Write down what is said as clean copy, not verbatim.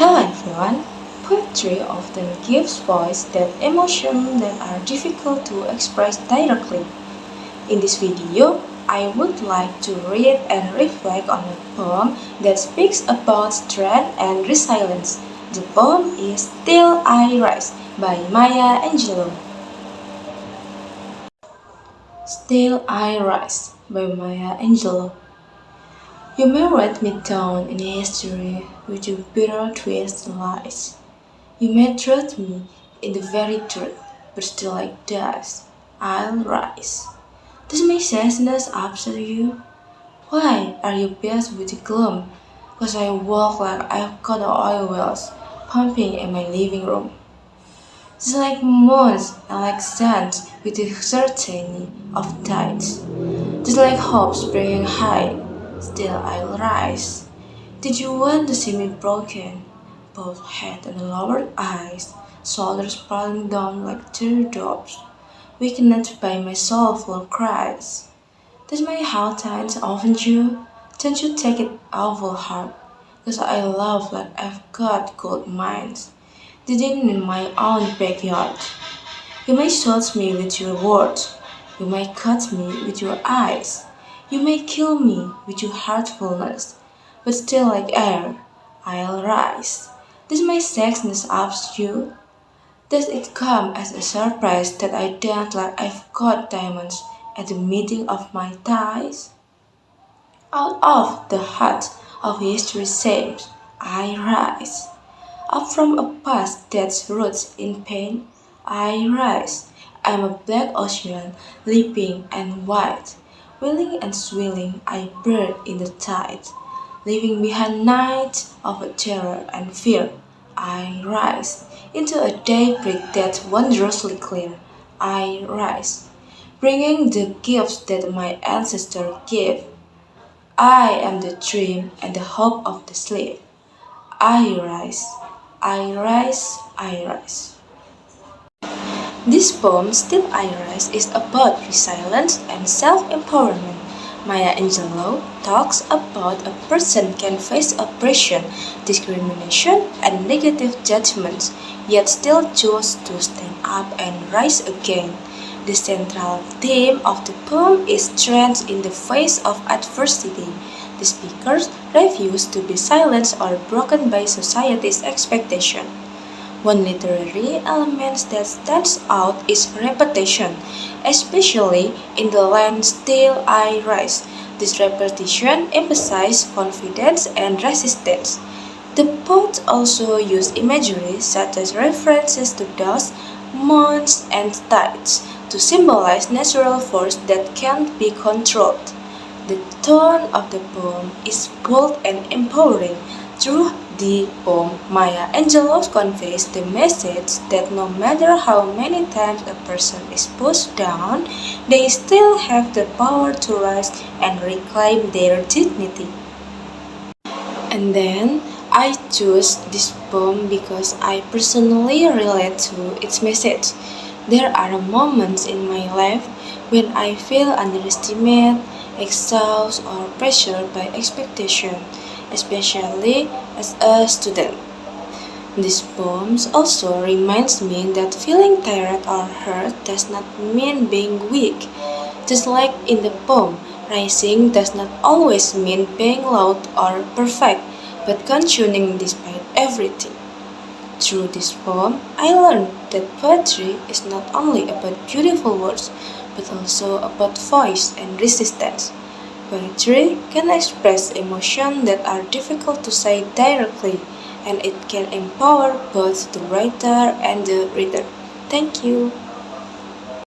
Hello everyone. Poetry often gives voice that emotions that are difficult to express directly. In this video, I would like to read and reflect on a poem that speaks about strength and resilience. The poem is Still I Rise by Maya Angelou. Still I Rise by Maya Angelou. You may write me down in history with your bitter twist lies. You may trust me in the very truth, but still like dust, I'll rise. Does my sadness upset you? Why are you busy with the gloom? 'Cause I walk like I've got oil wells pumping in my living room. Just like moons and like suns with the certainty of tides. Just like hope springing high, still I'll rise. Did you want to see me broken? Both head and lowered eyes, shoulders falling down like teardrops, weakened by my soulful cries. Does my heart times offend you? Don't you take it awful hard? 'Cause I love like I've got gold mines, digging in my own backyard. You may shoot me with your words, you may cut me with your eyes, you may kill me with your heartfulness, but still like air, I'll rise. Does my sexiness upset you? Does it come as a surprise that I dance like I've got diamonds at the meeting of my thighs? Out of the heart of history's shapes, I rise. Up from a past that's roots in pain, I rise. I'm a black ocean, leaping and wide. Wheeling and swirling, I burn in the tide. Leaving behind nights of terror and fear, I rise. Into a daybreak that's wondrously clear, I rise. Bringing the gifts that my ancestors gave. I am the dream and the hope of the slave. I rise. I rise, I rise. This poem, Still I Rise, is about resilience and self-empowerment. Maya Angelou talks about a person can face oppression, discrimination, and negative judgments, yet still choose to stand up and rise again. The central theme of the poem is strength in the face of adversity. The speakers refuse to be silenced or broken by society's expectation. One literary element that stands out is repetition, especially in the line Still I Rise. This repetition emphasizes confidence and resistance. The poet also used imagery such as references to dust, moons, and tides to symbolize natural force that can't be controlled. The tone of the poem is bold and empowering. Through the poem, Maya Angelou conveys the message that no matter how many times a person is pushed down, they still have the power to rise and reclaim their dignity. And then I choose this poem because I personally relate to its message. There are moments in my life when I feel underestimated, exhausted, or pressured by expectation, especially as a student. This poem also reminds me that feeling tired or hurt does not mean being weak. Just like in the poem, rising does not always mean being loud or perfect, but continuing despite everything. Through this poem, I learned that poetry is not only about beautiful words, but also about voice and resistance. Poetry can express emotions that are difficult to say directly, and it can empower both the writer and the reader. Thank you.